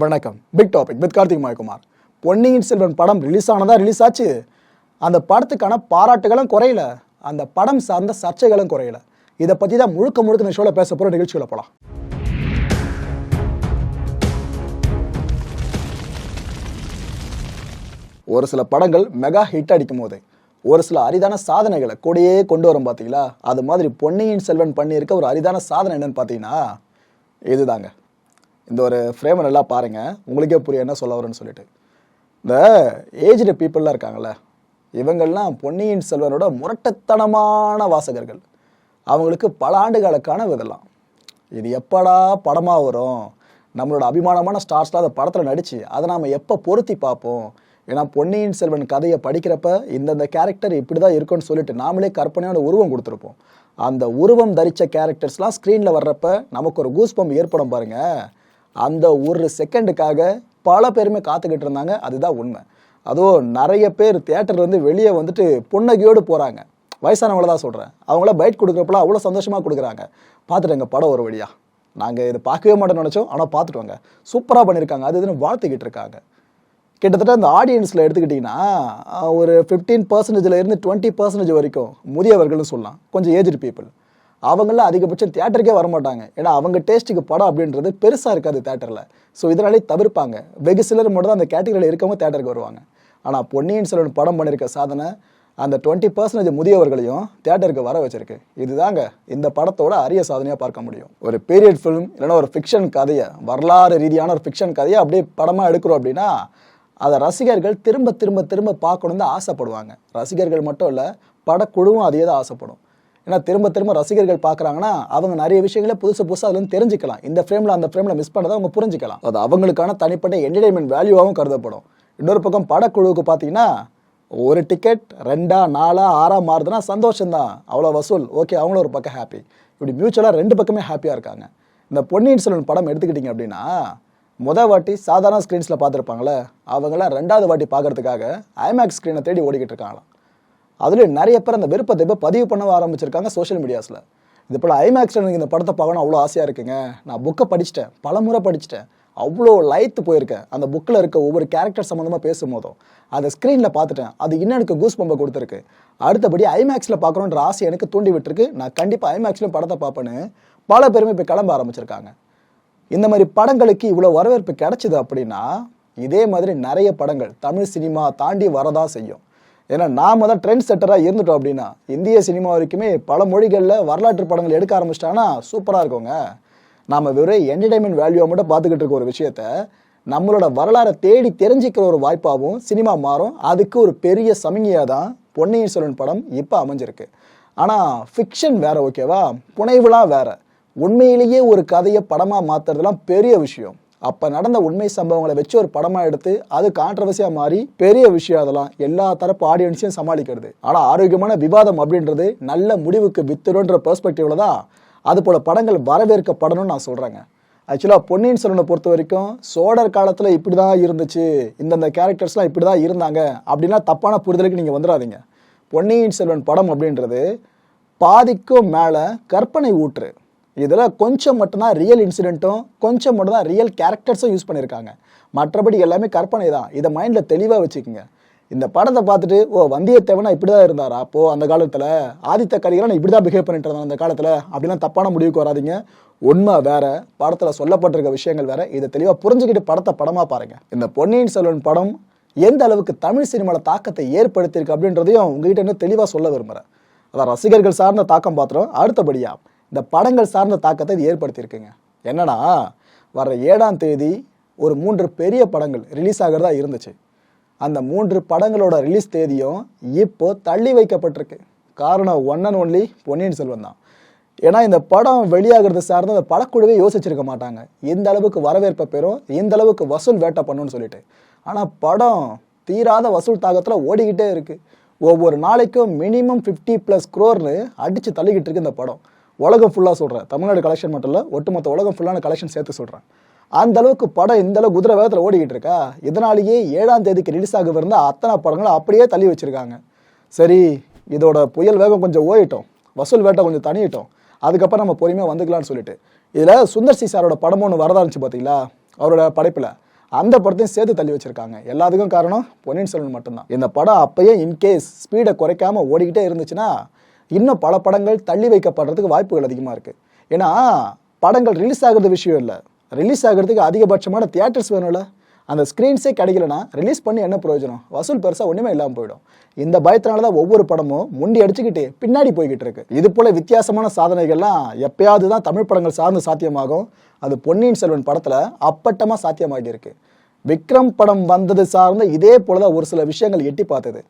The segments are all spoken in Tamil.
வணக்கம். Big topic with Karthik Mayakumar. Ponniyin Selvan படம் ரிலீஸ் ஆச்சு. அந்த படத்துக்கான பாராட்டுகளும் குறையல, அந்த படம் சார்ந்த சர்ச்சைகளும் குறையல. இதை பற்றி தான் முழுக்க இந்த ஷோவில் பேச போகிற நிகழ்ச்சியில் போகலாம். ஒரு சில படங்கள் மெகா ஹிட் அடிக்கும் போது ஒரு சில அரிதான சாதனைகளை கூடயே கொண்டு வரும் பார்த்தீங்களா? அது மாதிரி பொன்னியின் செல்வன் பண்ணியிருக்க ஒரு அரிதான சாதனை என்னன்னு பார்த்தீங்கன்னா இதுதாங்க. இந்த ஒரு ஃப்ரேமை நல்லா பாருங்கள், உங்களுக்கே புரியும் என்ன சொல்ல வரேன்னு சொல்லிட்டு. இந்த ஏஜ்டு பீப்புளெலாம் இருக்காங்கள்ல, இவங்கள்லாம் பொன்னியின் செல்வனோட முரட்டத்தனமான வாசகர்கள். அவங்களுக்கு பல ஆண்டுகால கனவு இதெல்லாம். இது எப்படா படமாக வரும், நம்மளோட அபிமானமான ஸ்டார்ஸ்லாம் அந்த படத்தில் நடித்து அதை நாம் எப்போ பொருத்தி பார்ப்போம். ஏன்னா பொன்னியின் செல்வன் கதையை படிக்கிறப்ப இந்தந்த கேரக்டர் இப்படி தான் இருக்குன்னு சொல்லிட்டு நாமளே கற்பனையோட உருவம் கொடுத்துருப்போம். அந்த உருவம் தரித்த கேரக்டர்ஸ்லாம் ஸ்க்ரீனில் வர்றப்ப நமக்கு ஒரு கூஸ் பம்ப் ஏற்படும் பாருங்கள். அந்த ஒரு செகண்டுக்காக பல பேருமே காத்துக்கிட்டு இருந்தாங்க. அதுதான் உண்மை. அதுவும் நிறைய பேர் தியேட்டர்லேருந்து வெளியே வந்துட்டு புன்னகையோடு போகிறாங்க. வயசானவங்கள தான் சொல்கிறேன். அவங்கள பைட் கொடுக்குறப்பலாம் அவ்வளோ சந்தோஷமாக கொடுக்குறாங்க. பார்த்துட்டுங்க படம் ஒரு வழியாக. நாங்கள் இது பார்க்கவே மாட்டோம்னு நினச்சோம், ஆனால் பார்த்துட்டு வாங்க, சூப்பராக பண்ணியிருக்காங்க, அது இதுன்னு வாழ்த்துக்கிட்டு இருக்காங்க. கிட்டத்தட்ட அந்த ஆடியன்ஸில் எடுத்துக்கிட்டிங்கன்னா ஒரு 15% இருந்து 20% வரைக்கும் முதியவர்கள்னு சொல்லலாம், கொஞ்சம் ஏஜ்டு பீப்புள். அவங்களாம் அதிகபட்சம் தியேட்டருக்கே வரமாட்டாங்க. ஏன்னா அவங்க டேஸ்ட்டுக்கு படம் அப்படின்றது பெருசாக இருக்காது தியேட்டரில். ஸோ இதனாலே தவிர்ப்பாங்க. வெகு சிலர் மட்டும் தான் அந்த கேட்டகரியில் இருக்கவங்க தியேட்டருக்கு வருவாங்க. ஆனால் பொன்னியின் செல்வன் படம் பண்ணியிருக்க சாதனை அந்த 20% முதியவர்களையும் தியேட்டருக்கு வர வச்சிருக்கு. இதுதாங்க இந்த படத்தோட அரிய சாதனையாக பார்க்க முடியும். ஒரு பீரியட் ஃபிலிம் இல்லைன்னா ஒரு ஃபிக்ஷன் கதையை, வரலாறு ரீதியான ஒரு ஃபிக்ஷன் கதையை அப்படியே படமாக எடுக்கிறோம் அப்படின்னா அதை ரசிகர்கள் திரும்ப திரும்ப திரும்ப பார்க்கணுன்னு தான் ஆசைப்படுவாங்க. ரசிகர்கள் மட்டும் இல்லை, படக்குழுவும் அதையே தான் ஆசைப்படும். ஏன்னா திரும்ப திரும்ப ரசிகர்கள் பார்க்குறாங்கன்னா அவங்க நிறைய விஷயங்களை புதுசாக அதுலேருந்து தெரிஞ்சுக்கலாம். இந்த ஃப்ரேமில் அந்த ஃப்ரேமில் மிஸ் பண்ணதை அவங்க புரிஞ்சிக்கலாம். அது அவங்களுக்கான தனிப்பட்ட என்டர்டைன்மெண்ட் வேல்யூவாகவும் கருதப்படும். இன்னொரு பக்கம் படக்குழுவுக்கு பார்த்தீங்கன்னா ஒரு டிக்கெட் 2, 4, 6 மாறுதுன்னா சந்தோஷம்தான், அவ்வளோ வசூல், ஓகே, அவங்களும் ஒரு பக்கம் ஹாப்பி. இப்படி மியூச்சுவலாக 2 பக்கமே ஹாப்பியாக இருக்காங்க. இந்த பொன்னியின் செல்வன் படம் எடுத்துக்கிட்டிங்க அப்படின்னா முதல் வாட்டி சாதாரண ஸ்க்ரீன்ஸில் பார்த்துருப்பாங்களே, அவங்களாம் 2வது வாட்டி பார்க்கறதுக்காக ஐமேக்ஸ் ஸ்க்ரீனை தேடி ஓடிக்கிட்டு இருக்காங்களாம். அதுலேயும் நிறைய பேர் அந்த விருப்பத்தை இப்போ பதிவு பண்ண ஆரம்பிச்சிருக்காங்க சோஷியல் மீடியாஸில். இது போல் ஐமேக்ஸில் எனக்கு இந்த படத்தை பார்க்கணும் அவ்வளோ ஆசையாக இருக்குங்க. நான் புக்கை படிச்சுட்டேன், பல முறை படிச்சுட்டேன், அவ்வளோ லைத்து போயிருக்கேன். அந்த புக்கில் இருக்க ஒவ்வொரு கேரக்டர் சம்மந்தமாக பேசும்போதும் அதை ஸ்க்ரீனில் பார்த்துட்டேன். அது இன்னும் எனக்கு கூஸ் பம்பை கொடுத்துருக்கு. அடுத்தபடி ஐமேக்ஸில் பார்க்கணுன்ற ஆசை எனக்கு தூண்டி விட்டுருக்கு. நான் கண்டிப்பாக ஐமேக்ஸ்லையும் படத்தை பார்ப்பேன்னு பல பேருமே இப்போ கிளம்ப ஆரம்பிச்சிருக்காங்க. இந்த மாதிரி படங்களுக்கு இவ்வளோ வரவேற்பு கிடைச்சிது அப்படின்னா இதே மாதிரி நிறைய படங்கள் தமிழ் சினிமா தாண்டி வரதான் செய்யும். ஏன்னா நாம தான் ட்ரெண்ட் செட்டராக இருந்துட்டோம் அப்படின்னா இந்திய சினிமா வரைக்குமே பல மொழிகளில் வரலாற்று படங்கள் எடுக்க ஆரம்பிச்சிட்டாங்கன்னா சூப்பராக இருக்குங்க. நாம் வெறும் என்டர்டைன்மெண்ட் வேல்யூவை மட்டும் பார்த்துக்கிட்டு இருக்க ஒரு விஷயத்த நம்மளோட வரலாறை தேடி தெரிஞ்சிக்கிற ஒரு வாய்ப்பாகவும் சினிமா மாறும். அதுக்கு ஒரு பெரிய சமிகையாக தான் பொன்னியின் செல்வன் படம் இப்போ அமைஞ்சிருக்கு. ஆனால் ஃபிக்ஷன் வேற, ஓகேவா, புனைவுலாம் வேற. உண்மையிலேயே ஒரு கதையை படமாக மாற்றுறதுலாம் பெரிய விஷயம். அப்போ நடந்த உண்மை சம்பவங்களை வச்சு ஒரு படமாக எடுத்து அது கான்ட்ரவர்சியாக மாறி பெரிய விஷயம். அதெல்லாம் எல்லா தரப்பு ஆடியன்ஸையும் சமாளிக்கிறது. ஆனால் ஆரோக்கியமான விவாதம் அப்படின்றது நல்ல முடிவுக்கு வித்துருன்ற பெர்ஸ்பெக்டிவ்ல தான் அது போல படங்கள் வரவேற்கப்படணும்னு நான் சொல்கிறேங்க. ஆக்சுவலாக பொன்னியின் செல்வனை பொறுத்த வரைக்கும் சோழர் காலத்தில் இப்படி தான் இருந்துச்சு, இந்தந்த கேரக்டர்ஸ்லாம் இப்படி தான் இருந்தாங்க அப்படின்னா தப்பான புரிதலுக்கு நீங்கள் வந்துடாதீங்க. பொன்னியின் செல்வன் படம் அப்படின்றது பாதிக்கும் மேலே கற்பனை ஊற்று. இதில் கொஞ்சம் மட்டும்தான் ரியல் இன்சிடென்ட்டும் கொஞ்சம் மட்டும்தான் ரியல் கேரக்டர்ஸும் யூஸ் பண்ணியிருக்காங்க. மற்றபடி எல்லாமே கற்பனை தான். இதை மைண்டில் தெளிவாக வச்சுக்கோங்க. இந்த படத்தை பார்த்துட்டு வந்தியத்தேவனா இப்படி தான் இருந்தாரா அப்போது அந்த காலத்தில், ஆதித்த கரிகாலன் இப்படி தான் பிஹேவ் பண்ணிட்டு இருந்தாங்க அந்த காலத்தில் அப்படிலாம் தப்பான முடிவுக்கு வராதிங்க. உண்மை வேற, படத்தில் சொல்லப்பட்டிருக்க விஷயங்கள் வேற. இதை தெளிவாக புரிஞ்சுக்கிட்டு படத்தை படமாக பாருங்கள். இந்த பொன்னியின் செல்வன் படம் எந்த அளவுக்கு தமிழ் சினிமாவில் தாக்கத்தை ஏற்படுத்தியிருக்கு அப்படின்றதையும் உங்ககிட்ட இன்னும் தெளிவாக சொல்ல விரும்புகிறேன். அதான் ரசிகர்கள் சார்ந்த தாக்கம் பார்த்துறோம். அடுத்தபடியாக இந்த படங்கள் சார்ந்த தாக்கத்தை இது ஏற்படுத்தியிருக்குங்க. என்னன்னா வர 7ஆம் தேதி ஒரு 3 பெரிய படங்கள் ரிலீஸ் ஆகிறதா இருந்துச்சு. அந்த 3 படங்களோட ரிலீஸ் தேதியும் இப்போ தள்ளி வைக்கப்பட்டிருக்கு. காரணம் one and only Ponniyin Selvan தான். ஏன்னா இந்த படம் வெளியாகிறது சார்ந்து அந்த படக்குழுவே யோசிச்சிருக்க மாட்டாங்க எந்த அளவுக்கு வரவேற்பை பெறும், எந்த அளவுக்கு வசூல் வேட்டை பண்ணணும்னு சொல்லிட்டு. ஆனால் படம் தீராத வசூல் தாக்கத்தில் ஓடிக்கிட்டே இருக்குது. ஒவ்வொரு நாளைக்கும் மினிமம் 50+ crore அடித்து தள்ளிக்கிட்டு இருக்கு இந்த படம். உலகம் ஃபுல்லாக சொல்கிறேன், தமிழ்நாடு கலெக்ஷன் மட்டும் இல்லை, ஒட்டுமொத்த உலகம் ஃபுல்லான கலெக்ஷன் சேர்த்து சொல்கிறேன். அந்த அளவுக்கு படம் இந்த அளவு குதிரை வேகத்தில் ஓடிக்கிட்டு இருக்கா. இதனாலேயே 7ஆம் தேதிக்கு ரிலீஸ் ஆக இருந்த அத்தனை படங்களும் அப்படியே தள்ளி வச்சுருக்காங்க. சரி, இதோட புயல் வேகம் கொஞ்சம் ஓயிட்டோம், வசூல் வேட்டை கொஞ்சம் தனியிட்டோம், அதுக்கப்புறம் நம்ம பொறுமையாக வந்துக்கலாம்னு சொல்லிட்டு இதில் சுந்தர் சி சாரோட படம் ஒன்று வரதா இருந்துச்சு பார்த்தீங்களா. அவரோட படைப்பில் அந்த படத்தையும் சேர்த்து தள்ளி வச்சிருக்காங்க. எல்லாத்துக்கும் காரணம் பொன்னியின் செல்வன் மட்டும்தான். இந்த படம் அப்பயே இன்கேஸ் ஸ்பீடை குறைக்காம ஓடிக்கிட்டே இருந்துச்சுன்னா இன்னும் பல படங்கள் தள்ளி வைக்கப்படுறதுக்கு வாய்ப்புகள் அதிகமாக இருக்குது. ஏன்னா படங்கள் ரிலீஸ் ஆகிறது விஷயம் இல்லை, ரிலீஸ் ஆகிறதுக்கு அதிகபட்சமான தியேட்டர்ஸ் வேணும்ல. அந்த ஸ்க்ரீன்ஸே கிடைக்கலனா ரிலீஸ் பண்ணி என்ன பிரயோஜனம்? வசூல் பெருசாக ஒன்றுமே இல்லாமல் போயிடும். இந்த பயத்தினால தான் ஒவ்வொரு படமும் முண்டி அடிச்சுக்கிட்டு பின்னாடி போய்கிட்டு இருக்கு. இது போல வித்தியாசமான சாதனைகள்லாம் எப்பயாவது தான் தமிழ் படங்கள் சார்ந்து சாத்தியமாகும். அது பொன்னியின் செல்வன் படத்தில் அப்பட்டமாக சாத்தியமாகி இருக்கு. விக்ரம் படம் வந்தது சார்ந்த இதே போல தான் ஒரு சில விஷயங்கள் எட்டி பார்த்தது.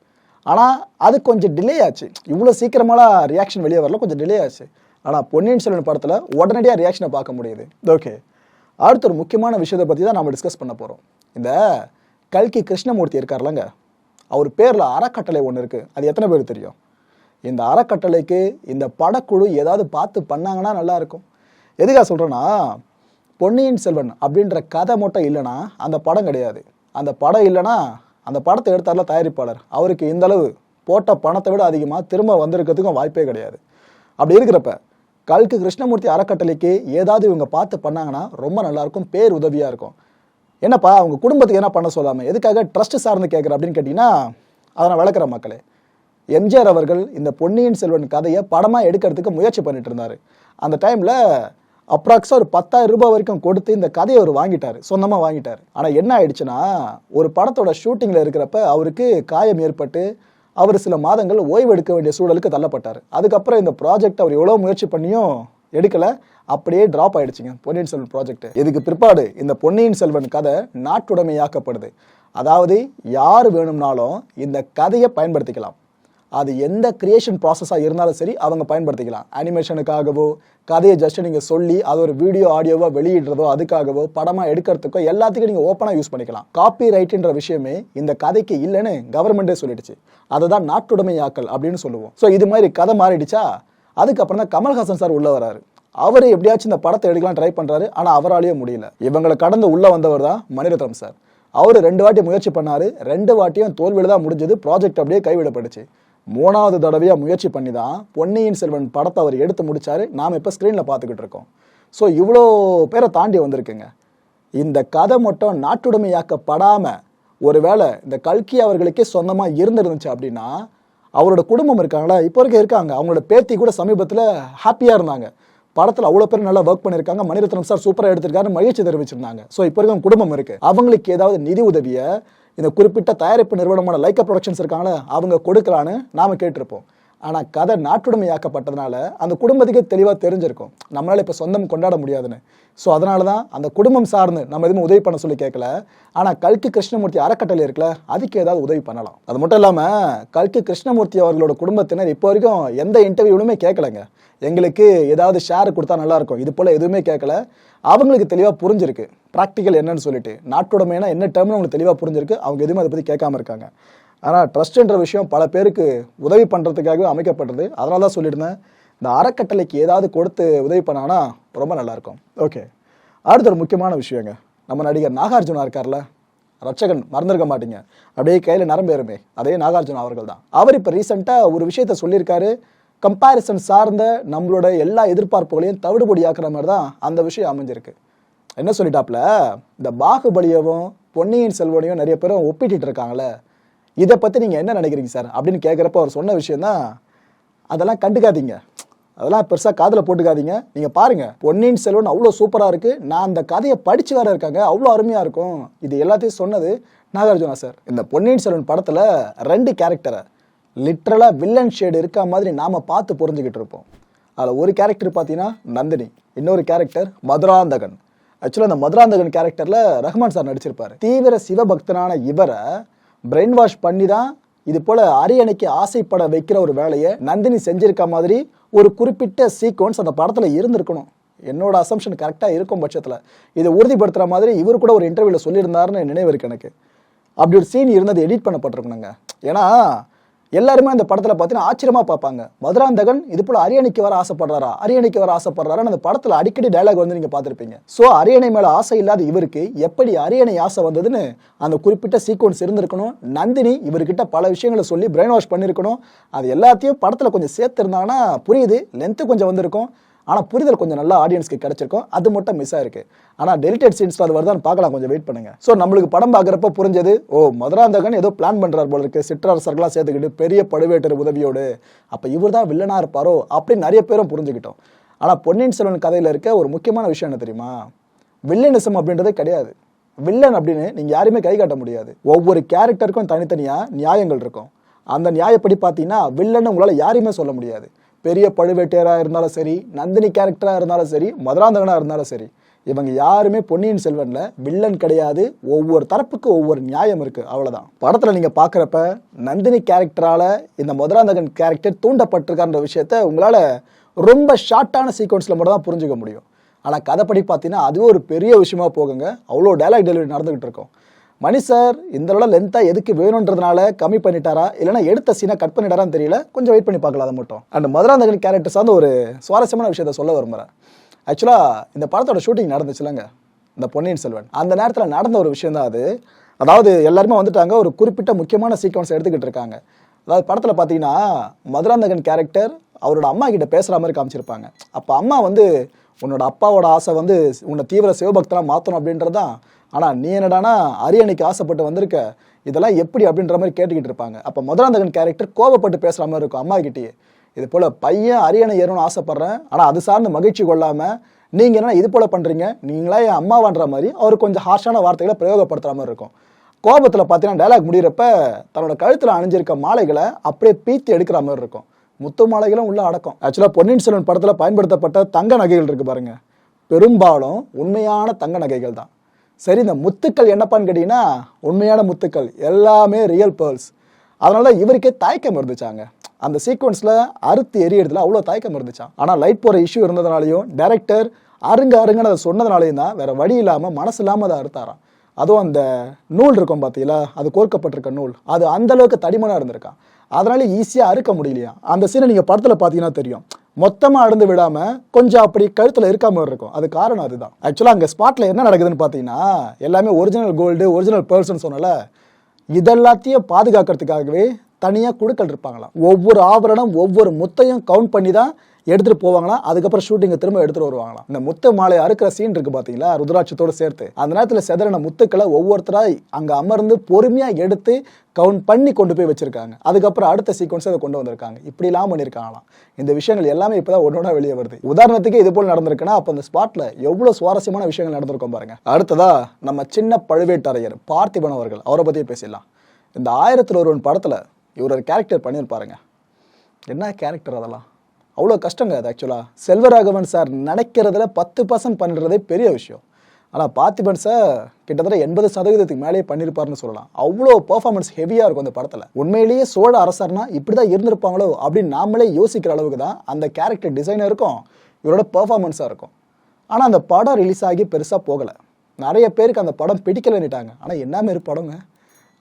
ஆனால் அது கொஞ்சம் டிலே ஆச்சு. இவ்வளோ சீக்கிரமாலாம் ரியாக்ஷன் வெளியே வரல, கொஞ்சம் டிலே ஆச்சு. ஆனால் பொன்னியின் செல்வன் படத்தில் உடனடியாக ரியாக்ஷனை பார்க்க முடியுது. ஓகே, அடுத்த ஒரு முக்கியமான விஷயத்தை பற்றி தான் நம்ம டிஸ்கஸ் பண்ண போகிறோம். இந்த கல்கி கிருஷ்ணமூர்த்தி இருக்கார்லங்க, அவர் பேரில் அறக்கட்டளை ஒன்று இருக்குது. அது எத்தனை பேர் தெரியும்? இந்த அறக்கட்டளைக்கு இந்த படக்குழு ஏதாவது பார்த்து பண்ணாங்கன்னா நல்லாயிருக்கும். எதுக்காக சொல்கிறேன்னா, பொன்னியின் செல்வன் அப்படின்ற கதை மட்டும் இல்லைன்னா அந்த படம் கிடையாது. அந்த படம் இல்லைன்னா அந்த படத்தை எடுத்தார்ல தயாரிப்பாளர், அவருக்கு இந்த அளவு போட்ட பணத்தை விட அதிகமாக திரும்ப வந்திருக்கிறதுக்கும் வாய்ப்பே கிடையாது. அப்படி இருக்கிறப்ப கல்கி கிருஷ்ணமூர்த்தி அறக்கட்டளைக்கு ஏதாவது இவங்க பார்த்து பண்ணாங்கன்னா ரொம்ப நல்லாயிருக்கும், பேர் உதவியாக இருக்கும். என்னப்பா அவங்க குடும்பத்துக்கு என்ன பண்ண சொல்லாமல் எதுக்காக ட்ரஸ்ட் சார்ந்து கேட்குற அப்படின்னு கேட்டிங்கன்னா, அதை நான் விளக்குற மக்களே. எம்ஜிஆர் அவர்கள் இந்த பொன்னியின் செல்வன் கதையை படமாக எடுக்கிறதுக்கு முயற்சி பண்ணிட்டு இருந்தார். அந்த டைமில் அப்ராக்ஸாக ஒரு 10,000 ரூபாய் வரைக்கும் கொடுத்து இந்த கதையை அவர் வாங்கிட்டார், சொந்தமாக வாங்கிட்டார். ஆனால் என்ன ஆயிடுச்சுன்னா, ஒரு படத்தோட ஷூட்டிங்கில் இருக்கிறப்ப அவருக்கு காயம் ஏற்பட்டு அவர் சில மாதங்கள் ஓய்வு எடுக்க வேண்டிய சூழலுக்கு தள்ளப்பட்டார். அதுக்கப்புறம் இந்த ப்ராஜெக்ட் அவர் எவ்வளோ முயற்சி பண்ணியும் எடுக்கலை, அப்படியே ட்ராப் ஆயிடுச்சுங்க பொன்னியின் செல்வன் ப்ராஜெக்ட். இதுக்கு பிற்பாடு இந்த பொன்னியின் செல்வன் கதை நாட்டுடைமையாக்கப்படுது. அதாவது யார் வேணும்னாலும் இந்த கதையை பயன்படுத்திக்கலாம். அது எந்த கிரியேஷன் ப்ராசஸாக இருந்தாலும் சரி அவங்க பயன்படுத்திக்கலாம். அனிமேஷனுக்காகவோ, கதையை ஜஸ்ட் நீங்கள் சொல்லி அது ஒரு வீடியோ ஆடியோவாக வெளியிடுறதோ, அதுக்காகவோ படமாக எடுக்கிறதுக்கோ எல்லாத்துக்கும் நீங்கள் ஓப்பனாக யூஸ் பண்ணிக்கலாம். காப்பி ரைட்டுன்ற விஷயமே இந்த கதைக்கு இல்லைன்னு கவர்மெண்ட்டே சொல்லிடுச்சு. அதை தான் நாட்டுடைமையாக்கல் அப்படின்னு சொல்லுவோம். ஸோ இது மாதிரி கதை மாறிடுச்சா, அதுக்கப்புறம் தான் கமல்ஹாசன் சார் உள்ள வராரு. அவர் எப்படியாச்சும் இந்த படத்தை எடுக்கலாம் ட்ரை பண்ணுறாரு, ஆனால் அவராலேயே முடியல. இவங்களை கடந்து உள்ளே வந்தவர் தான் மணிரத்னம் சார். அவர் 2 வாட்டி முயற்சி பண்ணார், 2 வாட்டியும் தோல்வியில் தான் முடிஞ்சது. ப்ராஜெக்ட் அப்படியே கைவிடப்பட்டுச்சு. 3வது தடவையாக முயற்சி பண்ணி தான் பொன்னியின் செல்வன் படத்தை அவர் எடுத்து முடிச்சாரு. நாம் இப்போ ஸ்க்ரீனில் பார்த்துக்கிட்டு இருக்கோம். ஸோ இவ்வளோ பேரை தாண்டி வந்திருக்குங்க. இந்த கதை மட்டும் நாட்டுடைமையாக்கப்படாமல் ஒருவேளை இந்த கல்கி அவர்களுக்கே சொந்தமாக இருந்துருந்துச்சு அப்படின்னா, அவரோட குடும்பம் இருக்காங்களா, இப்போ வரைக்கும் இருக்காங்க, அவங்களோட பேத்தி கூட சமீபத்தில் ஹாப்பியாக இருந்தாங்க. படத்தில் அவ்வளோ பேர் நல்லா ஒர்க் பண்ணியிருக்காங்க, மணிரத்னம் சார் சூப்பராக எடுத்திருக்காரு, மகிழ்ச்சி தெரிவிச்சிருந்தாங்க. ஸோ இப்போ வரைக்கும் குடும்பம் இருக்குது. அவங்களுக்கு ஏதாவது நிதி உதவியை இந்த குறிப்பிட்ட தயாரிப்பு நிறுவனமான லைக்கா ப்ரொடக்ஷன்ஸ் இருக்காங்களே அவங்க கொடுக்கலான்னு நாம் கேட்டிருப்போம். ஆனால் கதை நாட்டுடைமையாக்கப்பட்டதுனால அந்த குடும்பத்துக்கே தெளிவாக தெரிஞ்சிருக்கும் நம்மளால் இப்போ சொந்தம் கொண்டாட முடியாதுன்னு. ஸோ அதனால தான் அந்த குடும்பம் சார்ந்து நம்ம எதுவும் உதவி பண்ண சொல்லி கேட்கல. ஆனால் கல்கி கிருஷ்ணமூர்த்தி அறக்கட்டளை இருக்குல்ல, அதுக்கு ஏதாவது உதவி பண்ணலாம். அது மட்டும் இல்லாமல் கல்கி கிருஷ்ணமூர்த்தி அவர்களோட குடும்பத்தினர் இப்போ வரைக்கும் எந்த இன்டர்வியூலுமே கேட்கலைங்க. எங்களுக்கு ஏதாவது ஷேர் கொடுத்தா நல்லாயிருக்கும், இது போல் எதுவுமே கேட்கல. அவங்களுக்கு தெளிவாக புரிஞ்சிருக்கு ப்ராக்டிக்கல் என்னன்னு சொல்லிட்டு, நாட்டுடைமைனா என்ன டேர்ம்னு அவங்களுக்கு தெளிவாக புரிஞ்சிருக்கு. அவங்க எதுவுமே அதை பற்றி கேட்காம இருக்காங்க. ஆனால் ட்ரஸ்ட்ன்ற விஷயம் பல பேருக்கு உதவி பண்ணுறதுக்காகவே அமைக்கப்பட்டது. அதனால தான் சொல்லியிருந்தேன், இந்த அறக்கட்டளைக்கு ஏதாவது கொடுத்து உதவி பண்ணாங்கன்னா ரொம்ப நல்லாயிருக்கும். ஓகே, அடுத்த ஒரு முக்கியமான விஷயங்க, நம்ம நடிகர் நாகார்ஜுனா இருக்கார்ல, ரட்சகன், மறந்துருக்க மாட்டீங்க, அப்படியே கையில் நரம்பேறுமே, அதே நாகார்ஜுனா அவர்கள் தான். அவர் இப்போ ரீசெண்டாக ஒரு விஷயத்த சொல்லியிருக்காரு. கம்பேரிசன் சார்ந்த நம்மளோட எல்லா எதிர்பார்ப்புகளையும் தவிடுபொடியாக்குற மாதிரி தான் அந்த விஷயம் அமைஞ்சிருக்கு. என்ன சொல்லிட்டாப்ல, இந்த பாகுபலியவும் பொன்னியின் செல்வனையும் நிறைய பேரும் ஒப்பிட்டு இருக்காங்களே, இதை பற்றி நீங்கள் என்ன நினைக்கிறீங்க சார் அப்படின்னு கேட்குறப்ப அவர் சொன்ன விஷயம் தான், அதெல்லாம் கண்டுக்காதீங்க, அதெல்லாம் பெருசாக காதில் போட்டுக்காதீங்க. நீங்கள் பாருங்கள், பொன்னியின் செல்வன் அவ்வளோ சூப்பராக இருக்குது, நான் அந்த கதையை படித்து வேற இருக்காங்க, அவ்வளோ அருமையாக இருக்கும். இது எல்லாத்தையும் சொன்னது நாகார்ஜுனா சார். இந்த பொன்னியின் செல்வன் படத்தில் 2 கேரக்டரை லிட்ரலாக வில்லன் ஷேடு இருக்க மாதிரி நாம் பார்த்து புரிஞ்சுக்கிட்டு இருப்போம். அதில் ஒரு கேரக்டர் பார்த்தீங்கன்னா நந்தினி, இன்னொரு கேரக்டர் மதுராந்தகன். ஆக்சுவலாக அந்த மதுராந்தகன் கேரக்டரில் ரஹ்மான் சார் நடிச்சிருப்பார். தீவிர சிவபக்தனான இவரை பிரெயின் வாஷ் பண்ணி தான் இது போல் அரியணைக்கு ஆசைப்பட வைக்கிற ஒரு வேலையை நந்தினி செஞ்சிருக்க மாதிரி ஒரு குறிப்பிட்ட சீக்வன்ஸ் அந்த படத்தில் இருந்திருக்கணும். என்னோட அசம்ஷன் கரெக்டாக இருக்கும் பட்சத்தில் இதை உறுதிப்படுத்துகிற மாதிரி இவர் கூட ஒரு இன்டர்வியூவில் சொல்லியிருந்தாருன்னு நினைவு இருக்கு எனக்கு. அப்படி ஒரு சீன் இருந்தது எடிட் பண்ணப்பட்டிருக்கணுங்க. ஏன்னா எல்லாருமே அந்த படத்தில் பார்த்தீங்கன்னா ஆச்சரியமாக பார்ப்பாங்க, மதுராந்தகன் இது போல் அரியணைக்கு வர ஆசைப்படுறாரா, அரியணைக்கு வர ஆசைப்படுறாரான்னு அந்த படத்தில் அடிக்கடி டைலாக் வந்து நீங்கள் பார்த்துருப்பீங்க. ஸோ அரியணை மேலே ஆசை இல்லாத இவருக்கு எப்படி அரியணை ஆசை வந்ததுன்னு அந்த குறிப்பிட்ட சீக்வன்ஸ் இருந்திருக்கணும். நந்தினி இவர்கிட்ட பல விஷயங்களை சொல்லி பிரெயின் வாஷ் பண்ணியிருக்கணும். அது எல்லாத்தையும் படத்தில் கொஞ்சம் சேர்த்துருந்தாங்கன்னா புரியுது, லென்த்து கொஞ்சம் வந்திருக்கும். ஆனால் புரிதல் கொஞ்சம் நல்லா ஆடியன்ஸ்க்கு கிடைச்சிருக்கும், அது மட்டும் மிஸ் ஆயிருக்கு. ஆனால் டெலிட்டட் சீன்ஸ் அது வருதான்னு பார்க்கலாம், கொஞ்சம் வெயிட் பண்ணுங்க. ஸோ நம்மளுக்கு படம் பார்க்குறப்ப புரிஞ்சது, ஓ மதுராந்தகன் ஏதோ பிளான் பண்ணுறாரு போல இருக்கு, சிற்றரசர்களாக சேர்த்துக்கிட்டு பெரிய பழுவேட்டர் உதவியோடு, அப்போ இவர் தான் வில்லனாக இருப்பாரோ அப்படின்னு நிறைய பேரும் புரிஞ்சுக்கிட்டோம். ஆனால் பொன்னியின் செல்வன் கதையில் இருக்க ஒரு முக்கியமான விஷயம் என்ன தெரியுமா? வில்லனிசம் அப்படின்றதே கிடையாது. வில்லன் அப்படின்னு நீங்கள் யாருமே கை காட்ட முடியாது. ஒவ்வொரு கேரக்டருக்கும் தனித்தனியாக நியாயங்கள் இருக்கும். அந்த நியாயப்படி பார்த்தீங்கன்னா வில்லன்னு உங்களால் யாரையுமே சொல்ல முடியாது. பெரிய பழுவேட்டையராக இருந்தாலும் சரி, நந்தினி கேரக்டராக இருந்தாலும் சரி, மதுராந்தகனாக இருந்தாலும் சரி, இவங்க யாருமே பொன்னியின் செல்வன்ல வில்லன் கிடையாது. ஒவ்வொரு தரப்புக்கு ஒவ்வொரு நியாயம் இருக்கு, அவ்வளவுதான். படத்துல நீங்க பாக்குறப்ப நந்தினி கேரக்டரால இந்த மதுராந்தகன் கேரக்டர் தூண்டப்பட்டிருக்கான்ற விஷயத்த உங்களால ரொம்ப ஷார்ட்டான சீக்வன்ஸ்ல மட்டும் தான் புரிஞ்சுக்க முடியும். ஆனா கதைப்படி பார்த்தீங்கன்னா அதுவே ஒரு பெரிய விஷயமா போகுங்க. அவ்வளோ டைலாக் டெலிவரி நடந்துகிட்டு இருக்கும். மணி சார் இந்த அளவு லென்த்தா எதுக்கு வேணுன்றதுனால கம்மி பண்ணிட்டாரா, இல்லைன்னா எடுத்த சீனை கட் பண்ணிட்டாரான்னு தெரியல. கொஞ்சம் வெயிட் பண்ணி பார்க்கலாம். அதை மட்டும் அண்ட் மதுராந்தகன் கேரக்டர் சார்ந்த ஒரு சுவாரஸ்யமான விஷயத்த சொல்ல விரும்புறேன். ஆக்சுவலாக இந்த படத்தோட ஷூட்டிங் நடந்துச்சுலங்க, இந்த பொன்னியின் செல்வன், அந்த நேரத்தில் நடந்த ஒரு விஷயம் தான் அது. அதாவது எல்லாருமே வந்துட்டாங்க, ஒரு குறிப்பிட்ட முக்கியமான சீக்வன்ஸ் எடுத்துக்கிட்டு இருக்காங்க. அதாவது படத்தில் பார்த்தீங்கன்னா மதுராந்தகன் கேரக்டர் அவரோட அம்மா கிட்ட பேசுகிற மாதிரி காமிச்சிருப்பாங்க. அப்போ அம்மா வந்து உன்னோட அப்பாவோட ஆசை வந்து உன்னை தீவிர சிவபக்தனாக மாற்றணும் அப்படின்றது தான், ஆனால் நீ என்னடானா அரியணைக்கு ஆசைப்பட்டு வந்திருக்க, இதெல்லாம் எப்படி அப்படின்ற மாதிரி கேட்டுக்கிட்டு இருப்பாங்க. அப்போ மதுராந்தகன் கேரக்டர் கோபப்பட்டு பேசுகிற மாதிரி இருக்கும் அம்மா கிட்டேயே. இது போல் பையன் அரியணை ஏறணும்னு ஆசைப்பட்றேன், ஆனால் அது சார்ந்து மகிழ்ச்சி கொள்ளாமல் நீங்கள் என்ன இது போல் பண்ணுறீங்க, நீங்களா என் அம்மாவான்ற மாதிரி அவர் கொஞ்சம் ஹார்ஷான வார்த்தைகளை பிரயோகப்படுத்துகிற மாதிரி இருக்கும். கோபத்தில் பார்த்தீங்கன்னா டைலாக் முடிகிறப்ப தன்னோட கழுத்தில் அணிஞ்சிருக்க மாலைகளை அப்படியே பீத்தி எடுக்கிற மாதிரி இருக்கும். முத்து மாலைகளும் உள்ள அடக்கம். ஆக்சுவலாக பொன்னியின் செல்வன் படத்தில் பயன்படுத்தப்பட்ட தங்க நகைகள் இருக்குது பாருங்க, பெரும்பாலும் உண்மையான தங்க நகைகள் தான். சரி, இந்த முத்துக்கள் என்னப்பான்னு கேட்டீங்கன்னா உண்மையான முத்துக்கள் எல்லாமே ரியல் பேர்ல்ஸ். அதனால இவருக்கே தயக்கம் இருந்துச்சாங்க. அந்த சீக்வன்ஸில் அறுத்து எரியறதுல அவ்வளோ தயக்கம் இருந்துச்சான். ஆனால் லைட் போகிற இஷ்யூ இருந்ததுனாலையும் டைரக்டர் அருங்கன்னு அதை சொன்னதுனாலையும் தான் வேற வழி இல்லாமல் மனசு இல்லாமல் அதை அறுத்தாராம். அதுவும் அந்த நூல் இருக்கும் பார்த்தீங்களா, அது கோர்க்கப்பட்டிருக்க நூல், அது அந்த அளவுக்கு தடிமனாக இருந்திருக்கான். அதனால ஈஸியாக அறுக்க முடியலையா. அந்த சீனை நீங்கள் படத்தில் பார்த்தீங்கன்னா தெரியும், மொத்தமாக அறுந்து விடாமல் கொஞ்சம் அப்படி கழுத்தில் இருக்காமல் இருக்கும். அது காரணம் அதுதான். ஆக்சுவலாக அங்கே ஸ்பாட்டில் என்ன நடக்குதுன்னு பார்த்தீங்கன்னா எல்லாமே ஒரிஜினல் கோல்டு, ஒரிஜினல் பேர்ல்ஸ்னு சொன்னால இதெல்லாத்தையும் பாதுகாக்கிறதுக்காகவே தனியாக குழுக்கள் இருப்பாங்களாம். ஒவ்வொரு ஆபரணம் ஒவ்வொரு முத்தையும் கவுண்ட் பண்ணி தான் எடுத்துகிட்டு போவாங்களாம். அதுக்கப்புறம் ஷூட்டிங்கை திரும்ப எடுத்துகிட்டு வருவாங்களாம். இந்த முத்து மாலை அறுக்கிற சீன் இருக்குது பார்த்தீங்களா, ருத்ராட்சத்தோடு சேர்த்து, அந்த நேரத்தில் செதறின முத்துக்களை ஒவ்வொருத்தராக அங்கே அமர்ந்து பொறுமையாக எடுத்து கவுண்ட் பண்ணி கொண்டு போய் வச்சிருக்காங்க. அதுக்கப்புறம் அடுத்த சீக்வன்ஸை அதை கொண்டு வந்திருக்காங்க. இப்படிலாம் பண்ணியிருக்காங்களாம். இந்த விஷயங்கள் எல்லாமே இப்போ தான் ஒன்றா வெளியே வருது. உதாரணத்துக்கு இது போல் நடந்திருக்குன்னா அப்போ அந்த ஸ்பாட்டில் எவ்வளோ சுவாரஸ்யமான விஷயங்கள் நடந்திருக்கும் பாருங்க. அடுத்ததா நம்ம சின்ன பழுவேட்டரையர் பார்த்திபன் அவர்கள், அவரை பற்றியே பேசிடலாம். இந்த 1001 படத்தில் இவர் ஒரு கேரக்டர் பண்ணியிருப்பாருங்க. என்ன கேரக்டர் அதெல்லாம், அவ்வளோ கஷ்டங்க அது. ஆக்சுவலாக செல்வராகவன் சார் நினைக்கிறதுல 10% பண்ணுறதே பெரிய விஷயம். ஆனால் பார்த்திபன் சார் கிட்டத்தட்ட 80% மேலேயே பண்ணியிருப்பாருன்னு சொல்லலாம். அவ்வளோ பர்ஃபார்மன்ஸ் ஹெவியாக இருக்கும் அந்த படத்தில். உண்மையிலேயே சோழ அரசர்னா இப்படி தான் இருந்திருப்பாங்களோ அப்படின்னு நாமளே யோசிக்கிற அளவுக்கு தான் அந்த கேரக்டர் டிசைனாக இருக்கும், இவரோட பர்ஃபார்மன்ஸாக இருக்கும். ஆனால் அந்த படம் ரிலீஸ் ஆகி பெருசாக போகலை. நிறைய பேருக்கு அந்த படம் பிடிக்கலன்னுட்டாங்க. ஆனால் என்ன மாரி படங்க,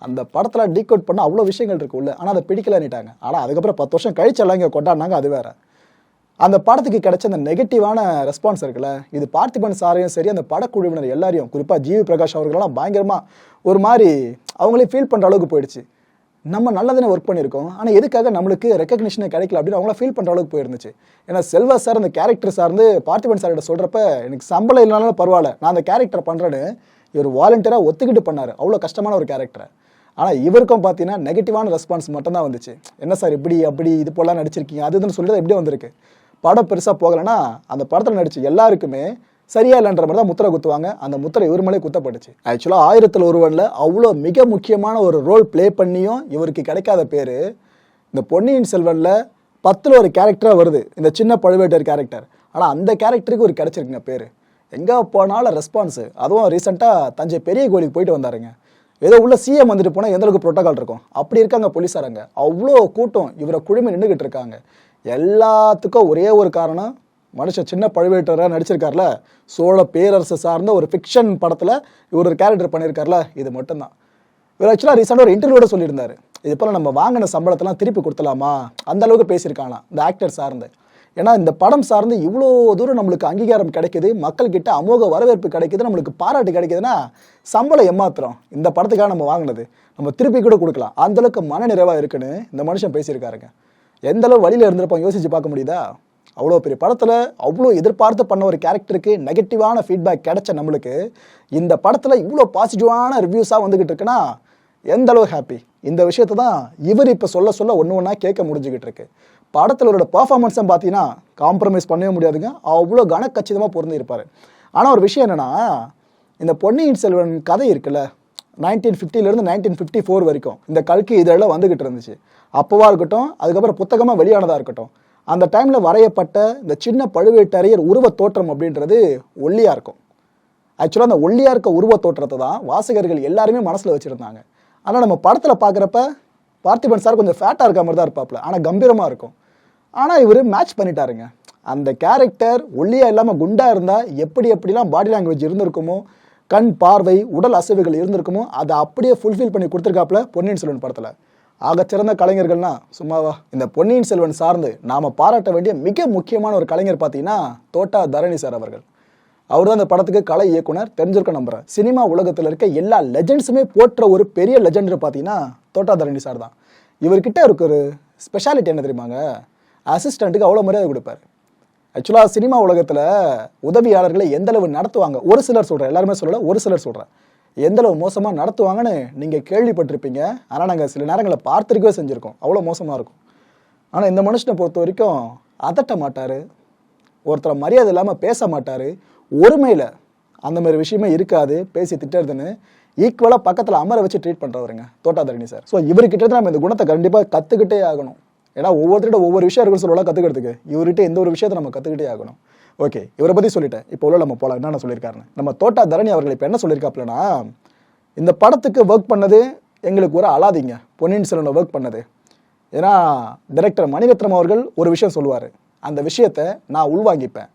அந்த படத்தில் டீகோட் பண்ண அவ்வளோ விஷயங்கள் இருக்கு உள்ள, ஆனால் அதை பிடிக்கலன்னுட்டாங்க. ஆனால் அதுக்கப்புறம் 10 வருஷம் கழிச்செல்லாம் இங்கே கொண்டாடினாங்க, அது வேற. அந்த படத்துக்கு கிடைச்ச அந்த நெகட்டிவான ரெஸ்பான்ஸ் இருக்குல்ல, இது பார்த்திபன் சாரையும் சரி அந்த படக்குழுவினர் எல்லாரையும், குறிப்பாக ஜிவி பிரகாஷ் அவர்களெல்லாம் பயங்கரமாக ஒரு மாதிரி அவங்களே ஃபீல் பண்ணுற அளவுக்கு போயிடுச்சு. நம்ம நல்லதானே ஒர்க் பண்ணியிருக்கோம், ஆனால் எதுக்காக நம்மளுக்கு ரெக்கக்னிஷனே கிடைக்கல அப்படின்னு அவங்கள ஃபீல் பண்ணுற அளவுக்கு போயிருந்துச்சு. ஏன்னா செல்வா சார் அந்த கேரக்டர் சார்ந்து பார்த்திபன் சார்கிட்ட சொல்கிறப்ப எனக்கு சம்பளம் இல்லைனாலும் பரவாயில்ல, நான் அந்த கேரக்டர் பண்ணுறேன்னு இவர் வாலண்டியராக ஒத்துக்கிட்டு பண்ணார். அவ்வளோ கஷ்டமான ஒரு கேரக்டரை. ஆனால் இவருக்கும் பார்த்தீங்கன்னா நெகட்டிவான ரெஸ்பான்ஸ் மட்டும்தான் வந்துச்சு. என்ன சார் இப்படி அப்படி இது போலாம் நடிச்சிருக்கீங்க அதுன்னு சொல்லிட்டு எப்படி வந்திருக்கு. படம் பெருசாக போகலைன்னா அந்த படத்தில் நடிச்சு எல்லாருக்குமே சரியா இல்லைன்ற மாதிரி தான் முத்திரை குத்துவாங்க. அந்த முத்திரை இவர் மேலே குத்தப்பட்டுச்சு. ஆக்சுவலாக 1001 அவ்வளோ மிக முக்கியமான ஒரு ரோல் ப்ளே பண்ணியும் இவருக்கு கிடைக்காத பேர் இந்த பொன்னியின் செல்வனில் 10ல் ஒரு கேரக்டராக வருது, இந்த சின்ன பழுவேட்டர் கேரக்டர். ஆனால் அந்த கேரக்டருக்கு ஒரு கிடைச்சிருக்குங்க பேர். எங்கே போனாலும் ரெஸ்பான்ஸு. அதுவும் ரீசெண்டாக தஞ்சை பெரிய கோயிலுக்கு போயிட்டு வந்தாருங்க. ஏதோ உள்ள சிஎம் வந்துட்டு போனால் எந்த அளவுக்கு ப்ரோட்டோகால் இருக்கும் அப்படி இருக்காங்க போலீஸாரங்க. அவ்வளோ கூட்டம் இவரை குழுமி நின்றுக்கிட்டு இருக்காங்க. எல்லாத்துக்கும் ஒரே ஒரு காரணம், மனுஷன் சின்ன பழுவேட்டராக நடிச்சிருக்காருல, சோழ பேரரசு சார்ந்த ஒரு ஃபிக்ஷன் படத்தில் இவர் ஒரு கேரக்டர் பண்ணியிருக்காருல, இது மட்டும்தான். இவர் ஆக்சுவலாக ரீசெண்டாக ஒரு இன்டர்வியூட சொல்லியிருந்தாரு, இது போல் நம்ம வாங்கின சம்பளத்தெல்லாம் திருப்பி கொடுத்துலாமா, அந்த அளவுக்கு பேசியிருக்காங்களாம் இந்த ஆக்டர் சார்ந்து. ஏன்னா இந்த படம் சார்ந்து இவ்வளோ தூரம் நம்மளுக்கு அங்கீகாரம் கிடைக்குது, மக்கள்கிட்ட அமோக வரவேற்பு கிடைக்குது, நம்மளுக்கு பாராட்டு கிடைக்குதுன்னா சம்பளம் ஏமாத்திரம் இந்த படத்துக்காக நம்ம வாங்கினது நம்ம திருப்பி கூட கொடுக்கலாம், அந்தளவுக்கு மன நிறைவாக இருக்குன்னு இந்த மனுஷன் பேசியிருக்காருங்க. எந்த அளவு வழியில் இருந்திருப்பாங்க யோசிச்சு பார்க்க முடியுதா. அவ்வளோ பெரிய படத்தில் அவ்வளோ எதிர்பார்த்து பண்ண ஒரு கேரக்டருக்கு நெகட்டிவான ஃபீட்பேக் கிடைச்ச நம்மளுக்கு இந்த படத்தில் இவ்வளோ பாசிட்டிவான ரிவ்யூஸாக வந்துக்கிட்டு இருக்குன்னா எந்த அளவு ஹாப்பி. இந்த விஷயத்தை தான் இவர் இப்போ சொல்ல ஒன்று ஒன்றா கேட்க முடிஞ்சுக்கிட்டு இருக்கு. படத்தில் அவரோட பர்ஃபார்மன்ஸை பார்த்தீங்கன்னா காம்ப்ரமைஸ் பண்ணவே முடியாதுங்க. அவ்வளோ கனக்கச்சிதமாக பொருந்தி இருப்பார். ஆனால் ஒரு விஷயம் என்னென்னா, இந்த பொன்னியின் செல்வன் கதை இருக்குல்ல, 1950 1954 வரைக்கும் இந்த கல்கி இதெல்லாம் வந்துக்கிட்டு இருந்துச்சு. அப்போவா இருக்கட்டும், அதுக்கப்புறம் புத்தகமாக வெளியானதாக இருக்கட்டும், அந்த டைமில் வரையப்பட்ட இந்த சின்ன பழுவேட்டரையர் உருவ தோற்றம் அப்படின்றது ஒல்லியாக இருக்கும். ஆக்சுவலாக அந்த ஒல்லியாக இருக்க உருவ தோற்றத்தை தான் வாசகர்கள் எல்லாருமே மனசில் வச்சுருந்தாங்க. ஆனால் நம்ம படத்தில் பார்க்குறப்ப பார்த்திபன் சார் கொஞ்சம் ஃபேட்டாக இருக்க மாதிரி தான் இருப்பாப்புல, ஆனால் கம்பீரமாக இருக்கும். ஆனால் இவர் மேட்ச் பண்ணிட்டாருங்க. அந்த கேரக்டர் ஒல்லியாக இல்லாமல் குண்டாக இருந்தால் எப்படிலாம் பாடி லாங்குவேஜ் இருந்திருக்குமோ, கண் பார்வை உடல் அசைவுகள் இருந்திருக்குமோ, அதை அப்படியே ஃபுல்ஃபில் பண்ணி கொடுத்துருக்காப்புல பொன்னியின் செல்வன் படத்தில். ஆகச்சிறந்த கலைஞர்கள்னா சும்மாவா? இந்த பொன்னியின் செல்வன் சார்ந்து நாம் பாராட்ட வேண்டிய மிக முக்கியமான ஒரு கலைஞர் பார்த்தீங்கன்னா தோட்டா தரணி சார் அவர்கள். அவர் தான் இந்த படத்துக்கு கலை இயக்குனர், தெரிஞ்சிருக்க நம்புறேன். சினிமா உலகத்தில் இருக்க எல்லா லெஜெண்ட்ஸுமே போற்ற ஒரு பெரிய லெஜெண்ட் பார்த்தீங்கன்னா தோட்டா தரணி சார் தான். இவர்கிட்ட இருக்க ஒரு ஸ்பெஷாலிட்டி என்ன தெரியுமாங்க? அசிஸ்டண்ட்டுக்கு அவ்வளோ மரியாதை கொடுப்பார். ஆக்சுவலாக சினிமா உலகத்தில் உதவியாளர்களை எந்தளவு நடத்துவாங்க, ஒரு சிலர் சொல்கிறேன், எல்லாருமே சொல்லலை, ஒரு சிலர் சொல்கிறேன், எந்தளவு மோசமாக நடத்துவாங்கன்னு நீங்கள் கேள்விப்பட்டிருப்பீங்க. ஆனால் நாங்கள் சில நேரங்களில் பார்த்துருக்கவே செஞ்சுருக்கோம். அவ்வளோ மோசமாக இருக்கும். ஆனால் இந்த மனுஷனை பொறுத்த வரைக்கும் அதட்ட மாட்டார், ஒருத்தரை மரியாதை இல்லாமல் பேச மாட்டார், ஒருமையில் அந்த மாதிரி விஷயமே இருக்காது, பேசி திட்டுறதுன்னு ஈக்குவலாக பக்கத்தில் அமர வச்சு ட்ரீட் பண்ணுறவருங்க தோட்டா தரணி சார். ஸோ இவர்கிட்ட நம்ம இந்த குணத்தை கண்டிப்பாக கற்றுக்கிட்டே ஆகணும். ஏன்னா ஒவ்வொருத்தருட ஒவ்வொரு விஷயம் இருக்குன்னு சொல்லலாம் கற்றுக்கிறதுக்கு. இவர்கிட்ட எந்த ஒரு விஷயத்தை நம்ம கற்றுக்கிட்டே ஆகணும். ஓகே, இவரை பற்றி சொல்லிட்டேன். இப்போ உள்ள நம்ம போகலாம். என்னென்ன சொல்லியிருக்காருன்னு. நம்ம தோட்டா தரணி அவர்கள் இப்போ என்ன சொல்லியிருக்காப்புலனா, இந்த படத்துக்கு ஒர்க் பண்ணது எங்களுக்கு ஒரு அலாதிங்க, பொன்னியின் செல்வனில் ஒர்க் பண்ணது. ஏன்னா டைரக்டர் மணிரத்னம் அவர்கள் ஒரு விஷயம் சொல்லுவார், அந்த விஷயத்தை நான் உள்வாங்கிப்பேன்.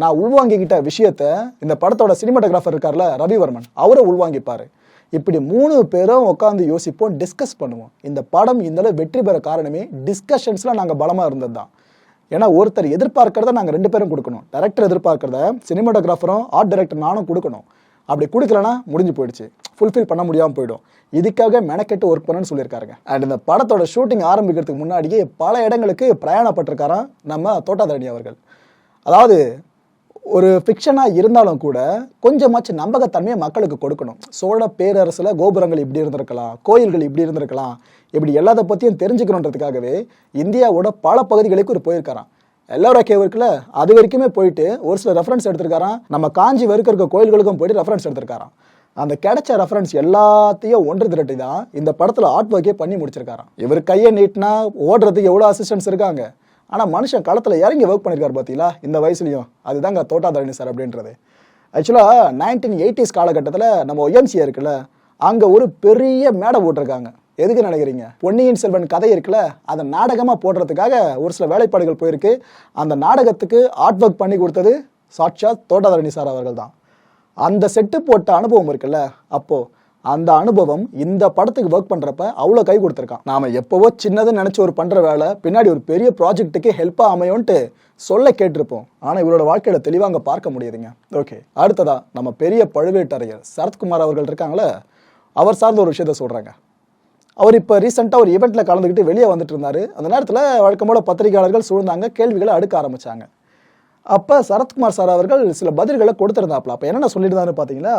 நான் உள்வாங்கிக்கிட்ட விஷயத்தை இந்த படத்தோட சினிமாட்டோகிராஃபர் இருக்கார்ல ரவிவர்மன், அவரை உள்வாங்கிப்பார். இப்படி 3 பேரும் உட்காந்து யோசிப்போம், டிஸ்கஸ் பண்ணுவோம். இந்த படம் இந்த வெற்றி பெற காரணமே டிஸ்கஷன்ஸில் நாங்கள் பலமாக இருந்தது தான். ஏன்னா ஒருத்தர் எதிர்பார்க்கறத நாங்கள் 2 பேரும் கொடுக்கணும். டைரக்டர் எதிர்பார்க்கறத சினிமாட்டோகிராஃபரும் ஆர்ட் டைரக்டர் நானும் கொடுக்கணும். அப்படி கொடுக்கலன்னா முடிஞ்சு போயிடுச்சு, ஃபுல்ஃபில் பண்ண முடியாமல் போயிடும். இதுக்காக மெனக்கெட்டு ஒர்க் பண்ணணும்னு சொல்லியிருக்காருங்க. அண்ட் இந்த படத்தோட ஷூட்டிங் ஆரம்பிக்கிறதுக்கு முன்னாடியே பல இடங்களுக்கு பிரயாணப்பட்டிருக்காராம் நம்ம தோட்டா தரணி அவர்கள். அதாவது ஒரு ஃபிக்ஷனாக இருந்தாலும் கூட கொஞ்சமாச்சு நம்பகத்தன்மையை மக்களுக்கு கொடுக்கணும். சோழ பேரரசில் கோபுரங்கள் இப்படி இருந்திருக்கலாம், கோயில்கள் இப்படி இருந்திருக்கலாம், இப்படி எல்லாத்த பற்றியும் தெரிஞ்சுக்கணுன்றதுக்காகவே இந்தியாவோட பல பகுதிகளுக்கு ஒரு போயிருக்காராம். எல்லோரும் கேவருக்குல அது வரைக்குமே போயிட்டு ஒரு சில ரெஃபரன்ஸ் எடுத்திருக்காராம். நம்ம காஞ்சி வரைக்கும் இருக்க கோயில்களுக்கும் போயிட்டு ரெஃபரன்ஸ் எடுத்திருக்காராம். அந்த கிடைச்ச ரெஃபரன்ஸ் எல்லாத்தையும் ஒன்று திரட்டி தான் இந்த படத்தில் ஆர்ட் ஒர்க்கே பண்ணி முடிச்சிருக்காராம். இவர் கையை நீட்டினா ஓடுறதுக்கு எவ்வளோ அசிஸ்டன்ஸ் இருக்காங்க. ஆனால் மனுஷன் களத்தில் இறங்கி ஒர்க் பண்ணியிருக்காரு பார்த்தீங்களா இந்த வயசுலையும். அதுதாங்க தோட்டா தரணி சார் அப்படின்றது. ஆக்சுவலாக 1980s காலகட்டத்தில் நம்ம ஒய்எம்சிஏ இருக்குல்ல, அங்கே ஒரு பெரிய மேடை போட்டிருக்காங்க. எதுக்கு நினைக்கிறீங்க? பொன்னியின் செல்வன் கதை இருக்குல்ல, அதை நாடகமாக போடுறதுக்காக ஒரு சில வேலைப்பாடுகள் போயிருக்கு. அந்த நாடகத்துக்கு ஆர்ட் ஒர்க் பண்ணி கொடுத்தது சாட்சாத் தோட்டா தரணி சார் அவர்கள் தான். அந்த செட்டு போட்ட அனுபவம் இருக்குல்ல, அப்போது அந்த அனுபவம் இந்த படத்துக்கு ஒர்க் பண்ணுறப்ப அவ்வளோ கை கொடுத்துருக்கான். நாம் எப்போவோ சின்னதுன்னு நினச்சி ஒரு பண்ணுற வேலை பின்னாடி ஒரு பெரிய ப்ராஜெக்ட்டுக்கு ஹெல்ப்பாக அமையும்ன்ட்டு சொல்ல கேட்டிருப்போம். ஆனால் இவரோட வாழ்க்கையில் தெளிவாக அங்கே பார்க்க முடியுதுங்க. ஓகே, அடுத்ததா நம்ம பெரிய பழுவேட்டரையர் சரத்குமார் அவர்கள் இருக்காங்களே, அவர் சார்ந்த ஒரு விஷயத்த சொல்கிறாங்க. அவர் இப்போ ரீசெண்டாக ஒரு ஈவெண்ட்டில் கலந்துக்கிட்டு வெளியே வந்துட்டு இருந்தார். அந்த நேரத்தில் வழக்கம்போல பத்திரிகையாளர்கள் சூழ்ந்தாங்க, கேள்விகளை அடுக்க ஆரம்பித்தாங்க. அப்போ சரத்குமார் சார் அவர்கள் சில பதில்களை கொடுத்துருந்தாப்புல. அப்போ என்னென்ன சொல்லியிருந்தாருன்னு பார்த்தீங்கன்னா,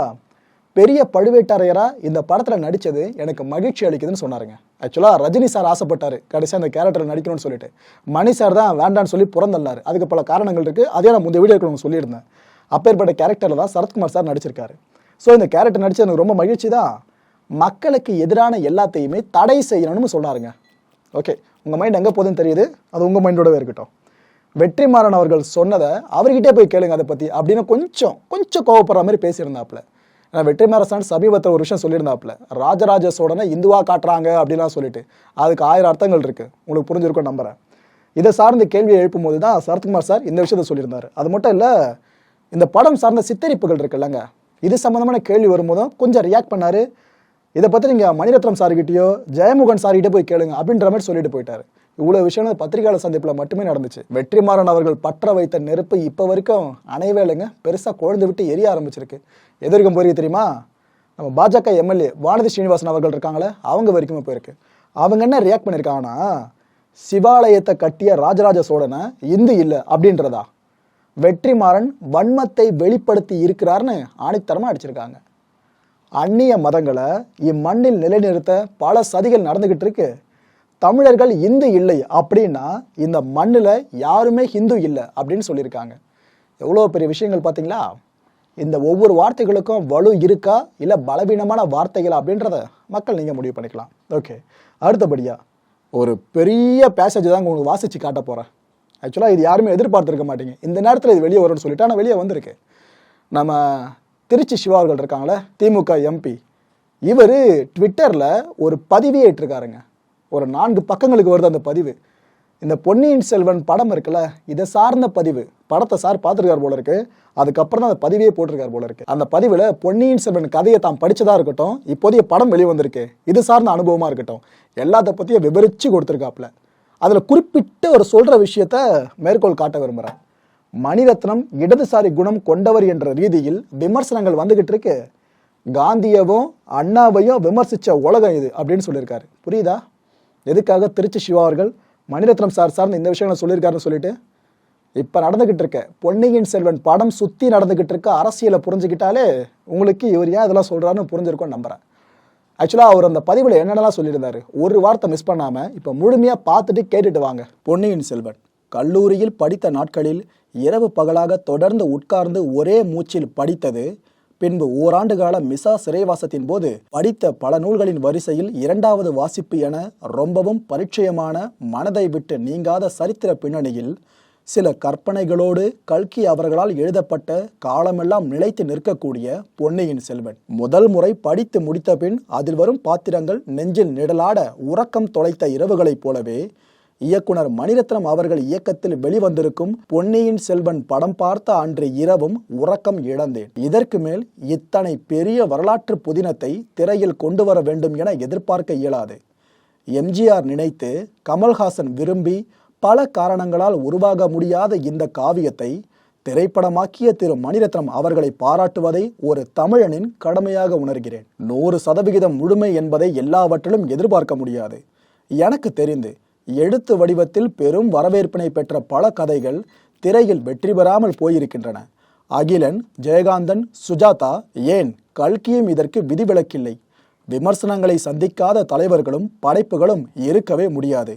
பெரிய பழுவேட்டரையராக இந்த படத்தில் நடித்தது எனக்கு மகிழ்ச்சி அளிக்குதுன்னு சொன்னாருங்க. ஆக்சுவலாக ரஜினி சார் ஆசைப்பட்டார் கடைசியாக அந்த கேரக்டர் நடிக்கணும்னு சொல்லிட்டு. மணி சார் தான் வேண்டான்னு சொல்லி புறந்தள்ளார். அதுக்கு பல காரணங்கள் இருக்குது, அதே நான் முந்தைய வீடியோக்கு உங்களுக்கு சொல்லியிருந்தேன். அப்பேற்பட்ட கேரக்டரில் தான் சரத்குமார் சார் நடிச்சிருக்காரு. ஸோ இந்த கேரக்டர் நடிச்சது எனக்கு ரொம்ப மகிழ்ச்சி தான். மக்களுக்கு எதிரான எல்லாத்தையுமே தடை செய்யணும்னு சொன்னாருங்க. ஓகே, உங்கள் மைண்ட் எங்கே போகுதுன்னு தெரியுது, அது உங்கள் மைண்டோடவே இருக்கட்டும். வெற்றிமாறன் அவர்கள் சொன்னதை அவர்கிட்டே போய் கேளுங்க அதை பற்றி அப்படின்னு கொஞ்சம் கோவப்படுற மாதிரி பேசியிருந்தாப்புல. வெற்றிமாறன் சமீபத்தில் ஒரு விஷயம் சொல்லியிருந்தாப்புல, ராஜராஜ சோழனை இந்துவா காட்டுறாங்க அப்படின்லாம் சொல்லிட்டு. அதுக்கு 1000 அர்த்தங்கள் இருக்குது, உங்களுக்கு புரிஞ்சிருக்கும் நம்புறேன். இதை சார்ந்த கேள்வியை எழுப்பும் போது தான் சரத்குமார் சார் இந்த விஷயத்த சொல்லியிருந்தார். அது மட்டும் இல்லை, இந்த படம் சார்ந்த சித்தரிப்புகள் இருக்குல்லங்க, இது சம்மந்தமான கேள்வி வரும்போதும் கொஞ்சம் ரியாக்ட் பண்ணார். இதை பற்றி நீங்கள் மணிரத்னம் சார்கிட்டையோ ஜெயமுகன் சார்கிட்டே போய் கேளுங்க அப்படின்ற மாதிரி சொல்லிட்டு போயிட்டார். இவ்வளோ விஷயம் பத்திரிகையாளர் சந்திப்பில் மட்டுமே நடந்துச்சு. வெற்றிமாறன் அவர்கள் பற்ற வைத்த நெருப்பு இப்போ வரைக்கும் அணையவே இல்லைங்க, பெருசாக கொழுந்து விட்டு எரிய ஆரம்பிச்சிருக்கு. எது வரைக்கும் போயிருக்கு தெரியுமா? நம்ம பாஜக எம்எல்ஏ வானதி ஸ்ரீனிவாசன் அவர்கள் இருக்காங்களே, அவங்க வரைக்குமே போயிருக்கு. அவங்க என்ன ரியாக்ட் பண்ணியிருக்காங்கன்னா, சிவாலயத்தை கட்டிய ராஜராஜ சோழனை இந்து இல்லை அப்படின்றதா? வெற்றிமாறன் வன்மத்தை வெளிப்படுத்தி இருக்கிறார்னு ஆணித்தரமா அடிச்சிருக்காங்க. அந்நிய மதங்களை இம்மண்ணில் நிலைநிறுத்த பல சதிகள் நடந்துகிட்டு இருக்கு. தமிழர்கள் இந்து இல்லை அப்படின்னா இந்த மண்ணில் யாருமே ஹிந்து இல்லை அப்படின்னு சொல்லியிருக்காங்க. எவ்வளோ பெரிய விஷயங்கள் பார்த்தீங்களா? இந்த ஒவ்வொரு வார்த்தைகளுக்கும் வலு இருக்கா இல்லை பலவீனமான வார்த்தைகள் அப்படின்றத மக்கள் நீங்கள் முடிவு பண்ணிக்கலாம். ஓகே, அடுத்தபடியாக ஒரு பெரிய பேசேஜ் தான் உங்களுக்கு வாசித்து காட்ட போகிறேன். ஆக்சுவலாக இது யாருமே எதிர்பார்த்துருக்க மாட்டீங்க. இந்த நேரத்தில் இது வெளியே வரும்னு சொல்லிட்டு ஆனால் வெளியே வந்திருக்கு. நம்ம திருச்சி சிவா அவர்கள் இருக்காங்களே, திமுக எம்பி, இவர் ட்விட்டரில் ஒரு பதிவே ஏற்றிருக்காருங்க. ஒரு 4 பக்கங்களுக்கு வருது அந்த பதிவு. இந்த பொன்னியின் செல்வன் படம் இருக்குல்ல, இதை சார்ந்த பதிவு. படத்தை சார் பார்த்துருக்கார் போல இருக்கு. அதுக்கப்புறம் தான் அந்த பதிவே போட்டிருக்கார் போல இருக்கு. அந்த பதிவில் பொன்னியின் செல்வன் கதையை தான் படித்ததா இருக்கட்டும், இப்போதைய படம் வெளியே வந்திருக்கு, இது சார்ந்த அனுபவமாக இருக்கட்டும், எல்லாத்த பற்றியும் விவரித்து கொடுத்துருக்காப்புல. அதில் குறிப்பிட்டு ஒரு சொல்கிற விஷயத்த மேற்கோள் காட்ட விரும்புகிறேன். மணிரத்னம் இடதுசாரி குணம் கொண்டவர் என்ற ரீதியில் விமர்சனங்கள் வந்துகிட்டு இருக்கு. காந்தியவும் அண்ணாவையும் விமர்சித்த உலகம் இது அப்படின்னு சொல்லியிருக்காரு. புரியுதா? எதுக்காக திருச்சி சிவா அவர்கள் மணிரத்னம் சார் சார்ந்து இந்த விஷயங்களை சொல்லியிருக்காருன்னு சொல்லிட்டு இப்போ நடந்துகிட்டு இருக்க பொன்னியின் செல்வன் படம் சுற்றி நடந்துகிட்டு இருக்க அரசியலை புரிஞ்சுக்கிட்டாலே உங்களுக்கு இவர் ஏன் இதெல்லாம் சொல்கிறாருன்னு புரிஞ்சிருக்கோன்னு நம்புகிறேன். ஆக்சுவலாக அவர் அந்த பதிவில் என்னென்னலாம் சொல்லியிருந்தாரு, ஒரு வார்த்தை மிஸ் பண்ணாமல் இப்போ முழுமையாக பார்த்துட்டு கேட்டுட்டு வாங்க. பொன்னியின் செல்வன் கல்லூரியில் படித்த நாட்களில் இரவு பகலாக தொடர்ந்து உட்கார்ந்து ஒரே மூச்சில் படித்தது. பின்பு ஓராண்டு கால மிசா சிறைவாசத்தின் போது படித்த பல நூல்களின் வரிசையில் 2வது வாசிப்பு என ரொம்பவும் பரிச்சயமான மனதை விட்டு நீங்காத சரித்திர பின்னணியில் சில கற்பனைகளோடு கல்கி அவர்களால் எழுதப்பட்ட காலமெல்லாம் நிலைத்து நிற்கக்கூடிய பொன்னியின் செல்வன் முதல் முறை படித்து முடித்த பின் அதில் வரும் பாத்திரங்கள் நெஞ்சில் நிழலாட உறக்கம் தொலைத்த இரவுகளைப் போலவே இயக்குனர் மணிரத்னம் அவர்கள் இயக்கத்தில் வெளிவந்திருக்கும் பொன்னியின் செல்வன் படம் பார்த்த அன்று இரவும் உறக்கம் இழந்தேன். இதற்கு மேல் இத்தனை பெரிய வரலாற்று புதினத்தை திரையில் கொண்டு வர வேண்டும் என எதிர்பார்க்க இயலாது. எம்ஜிஆர் நினைத்து, கமல்ஹாசன் விரும்பி, பல காரணங்களால் உருவாக முடியாத இந்த காவியத்தை திரைப்படமாக்கிய திரு மணிரத்னம் அவர்களை பாராட்டுவதை ஒரு தமிழனின் கடமையாக உணர்கிறேன். 100% முழுமை என்பதை எல்லாவற்றிலும் எதிர்பார்க்க முடியாது. எனக்கு தெரிந்து எழுத்து வடிவத்தில் பெரும் வரவேற்பினை பெற்ற பல கதைகள் திரையில் வெற்றி பெறாமல் போயிருக்கின்றன. அகிலன், ஜெயகாந்தன், சுஜாதா, ஏன் கல்கியும் இதற்கு விதிவிலக்கில்லை. விமர்சனங்களை சந்திக்காத தலைவர்களும் படைப்புகளும் இருக்கவே முடியாது.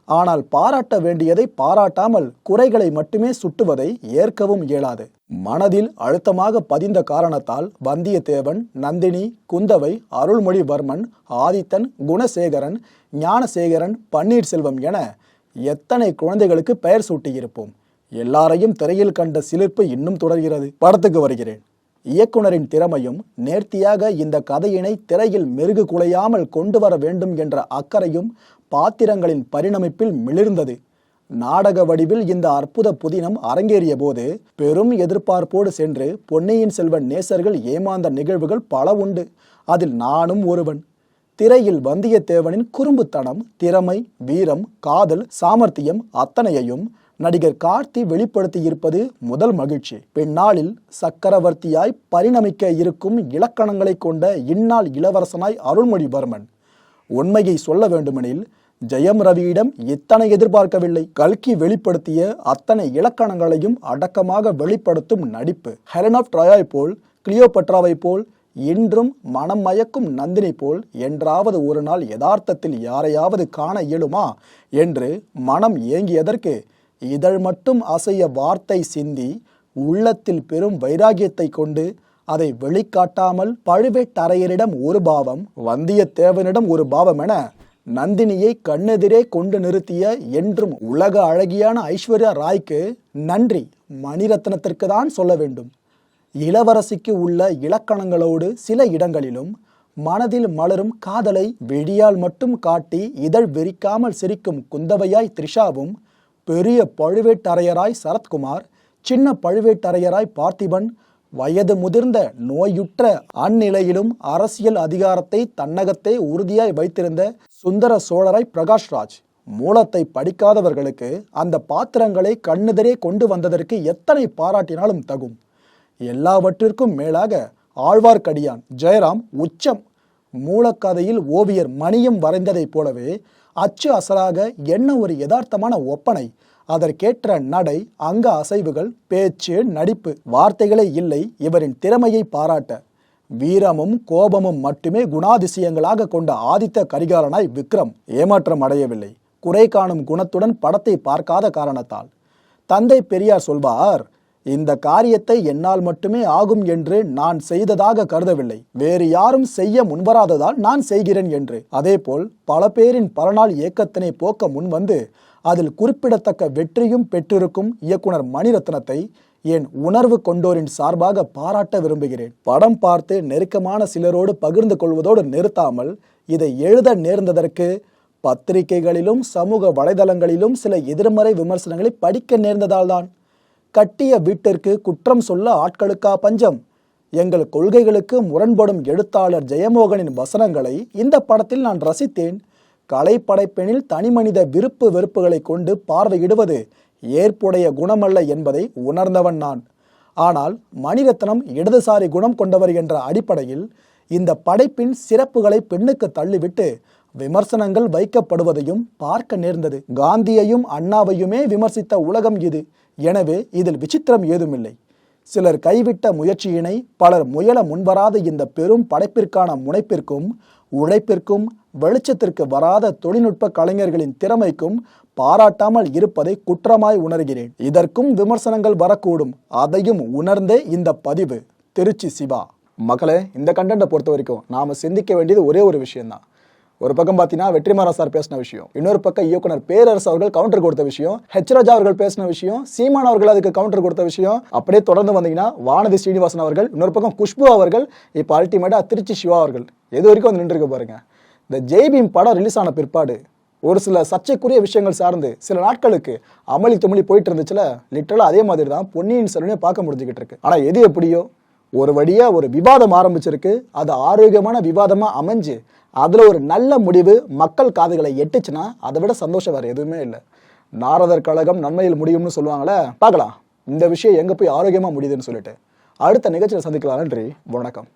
ஆனால் பாராட்ட வேண்டியதை பாராட்டாமல் குறைகளை மட்டுமே சுட்டுவதை ஏற்கவும் இயலாது. மனதில் அழுத்தமாக பதிந்த காரணத்தால் வந்தியத்தேவன், நந்தினி, குந்தவை, அருள்மொழிவர்மன், ஆதித்தன், குணசேகரன், ஞானசேகரன், பன்னீர்செல்வம் என எத்தனை குழந்தைகளுக்கு பெயர் சூட்டியிருப்போம். எல்லாரையும் திரையில் கண்ட சிலிர்ப்பு இன்னும் தொடர்கிறது. படத்துக்கு வருகிறேன். இயக்குனரின் திறமையும் நேர்த்தியாக இந்த கதையினை திரையில் மெருகு குலையாமல் கொண்டு வர வேண்டும் என்ற அக்கறையும் பாத்திரங்களின் பரிணமிப்பில் மிளிர்ந்தது. நாடக வடிவில் இந்த அற்புத புதினம் அரங்கேறிய போது பெரும் எதிர்பார்ப்போடு சென்று பொன்னியின் செல்வன் நேசர்கள் ஏமாந்த நிகழ்வுகள் பல உண்டு. அதில் நானும் ஒருவன். திரையில் வந்தியத்தேவனின் குறும்புத்தனம், திறமை, வீரம், காதல், சாமர்த்தியம் அத்தனையையும் நடிகர் கார்த்தி வெளிப்படுத்தியிருப்பது முதல் மகிழ்ச்சி. பின்னாளில் சக்கரவர்த்தியாய் பரிணமிக்க இருக்கும் இலக்கணங்களை கொண்ட இந்நாள் இளவரசனாய் அருள்மொழிவர்மன். உண்மையை சொல்ல வேண்டுமெனில் ஜெயம் ரவியிடம் இத்தனை எதிர்பார்க்கவில்லை. கல்கி வெளிப்படுத்திய அத்தனை இலக்கணங்களையும் அடக்கமாக வெளிப்படுத்தும் நடிப்பு. ஹெலன் ஆஃப் ட்ராயை போல், கிளியோபட்ராவை போல், இன்றும் மனம் மயக்கும் நந்தினி போல் என்றாவது ஒரு நாள் யதார்த்தத்தில் யாரையாவது காண இயலுமா என்று மனம் ஏங்கியதற்கு இதழ் மட்டும் அசைய வார்த்தை சிந்தி உள்ளத்தில் பெரும் வைராகியத்தை கொண்டு அதை வெளிக்காட்டாமல் பழுவேட்டரையரிடம் ஒரு பாவம், வந்தியத்தேவனிடம் ஒரு பாவம் என நந்தினியை கண்ணெதிரே கொண்டு நிறுத்திய என்றும் உலக அழகியான ஐஸ்வர்யா ராய்க்கு நன்றி மணிரத்னத்திற்கு தான் சொல்ல வேண்டும். இளவரசிக்கு உள்ள இலக்கணங்களோடு சில இடங்களிலும் மனதில் மலரும் காதலை விழியால் மட்டும் காட்டி இதழ் வெறிக்காமல் சிரிக்கும் குந்தவையாய் த்ரிஷாவும், பெரிய பழுவேட்டரையராய் சரத்குமார், சின்ன பழுவேட்டரையராய் பார்த்திபன், வயது முதிர்ந்த நோயுற்ற அந்நிலையிலும் அரசியல் அதிகாரத்தை தன்னகத்தே உறுதியாய் வைத்திருந்த சுந்தர சோழராய் பிரகாஷ்ராஜ். மூலத்தை படிக்காதவர்களுக்கு அந்த பாத்திரங்களை கண்ணெதிரே கொண்டு வந்ததற்கு எத்தனை பாராட்டினாலும் தகும். எல்லாவற்றிற்கும் மேலாக ஆழ்வார்க்கடியான் ஜெயராம் உச்சம். மூலக்கதையில் ஓவியர் மணியம் வரைந்ததைப் போலவே அச்சு அசலாக என்ன ஒரு யதார்த்தமான ஒப்பனை, அதற்கேற்ற நடை, அங்க அசைவுகள், பேச்சு, நடிப்பு, வார்த்தைகளே இல்லை இவரின் திறமையை பாராட்ட. வீரமும் கோபமும் மட்டுமே குணாதிசயங்களாக கொண்ட ஆதித்த கரிகாலனாய் விக்ரம் ஏமாற்றம் அடையவில்லை, குறை காணும் குணத்துடன் படத்தை பார்க்காத காரணத்தால். தந்தை பெரியார் சொல்வார், இந்த காரியத்தை என்னால் மட்டுமே ஆகும் என்று நான் செய்ததாக கருதவில்லை, வேறு யாரும் செய்ய முன்வராததால் நான் செய்கிறேன் என்று. அதேபோல் பல பேரின் பலநாள் இயக்கத்தினை போக்க முன்வந்து அதில் குறிப்பிடத்தக்க வெற்றியும் பெற்றிருக்கும் இயக்குனர் மணிரத்னத்தை என் உணர்வு கொண்டோரின் சார்பாக பாராட்ட விரும்புகிறேன். படம் பார்த்து நெருக்கமான சிலரோடு பகிர்ந்து கொள்வதோடு நிறுத்தாமல் இதை எழுத நேர்ந்ததற்கு பத்திரிகைகளிலும் சமூக வலைதளங்களிலும் சில எதிர்மறை விமர்சனங்களை படிக்க நேர்ந்ததால்தான். கட்டிய வீட்டிற்கு குற்றம் சொல்ல ஆட்களுக்கா பஞ்சம்? எங்கள் கொள்கைகளுக்கு முரண்படும் எழுத்தாளர் ஜெயமோகனின் வசனங்களை இந்த படத்தில் நான் ரசித்தேன். கலைப்படைப்பெனில் தனிமனித விருப்பு வெறுப்புகளை கொண்டு பார்வையிடுவது ஏற்புடைய குணமல்ல என்பதை உணர்ந்தவன் நான். ஆனால் மணிரத்னம் இடதுசாரி குணம் கொண்டவர் என்ற அடிப்படையில் இந்த படைப்பின் சிறப்புகளை பெண்ணுக்கு தள்ளிவிட்டு விமர்சனங்கள் வைக்கப்படுவதையும் பார்க்க நேர்ந்தது. காந்தியையும் அண்ணாவையுமே விமர்சித்த உலகம் இது. எனவே இதில் விசித்திரம் ஏதுமில்லை. சிலர் கைவிட்ட முயற்சியினை பலர் முயல முன்வராத இந்த பெரும் படைப்பிற்கான முனைப்பிற்கும் உழைப்பிற்கும் வெளிச்சத்திற்கு வராத தொழில்நுட்ப கலைஞர்களின் திறமைக்கும் பாராட்டாமல் இருப்பதை குற்றமாய் உணர்கிறேன். இதற்கும் விமர்சனங்கள் வரக்கூடும், அதையும் உணர்ந்தே இந்த பதிவு. திருச்சி சிவா. மக்களே, இந்த கண்டென்ட்டை பொறுத்த வரைக்கும் நாம சிந்திக்க வேண்டியது ஒரே ஒரு விஷயம்தான். ஒரு பக்கம் பார்த்தீங்கன்னா வெற்றிமாறன் சார் பேசின விஷயம், இன்னொரு பக்கம் இயக்குனர் பேரரசு அவர்கள் கவுண்டர் கொடுத்த விஷயம், ஹெச் ராஜா அவர்கள் பேசின விஷயம், சீமான் அவர்கள் அதுக்கு கவுண்டர் கொடுத்த விஷயம், அப்படியே தொடர்ந்து வந்தீங்கன்னா வானதி ஸ்ரீனிவாசன் அவர்கள், இன்னொரு பக்கம் குஷ்பு அவர்கள், இப்போ அல்டிமேட்டா திருச்சி சிவா அவர்கள் எது வரைக்கும் வந்து நின்றுருக்கு பாருங்க. இந்த ஜெய்பீம் படம் ரிலீஸ் ஆன பிற்பாடு ஒரு சில சர்ச்சைக்குரிய விஷயங்கள் சார்ந்து சில நாட்களுக்கு அமளி துமளி போயிட்டு இருந்துச்சுல, லிட்டரலா அதே மாதிரி தான் பொன்னியின் செல்வனையும் பார்க்க முடிஞ்சுக்கிட்டு இருக்கு. ஆனா எது எப்படியோ ஒரு வழியா ஒரு விவாதம் ஆரம்பிச்சிருக்கு, அது ஆரோக்கியமான விவாதமா அமைஞ்சு அதுல ஒரு நல்ல முடிவு மக்கள் காதுகளை எட்டுச்சுன்னா அதை விட சந்தோஷம் வேற எதுவுமே இல்லை. நாரதர் கழகம் நன்மையில் முடியும்னு சொல்லுவாங்களே, பார்க்கலாம் இந்த விஷயம் எங்க போய் ஆரோக்கியமா முடியுதுன்னு சொல்லிட்டு. அடுத்த நிகழ்ச்சியில் சந்திக்கலாம். நன்றி, வணக்கம்.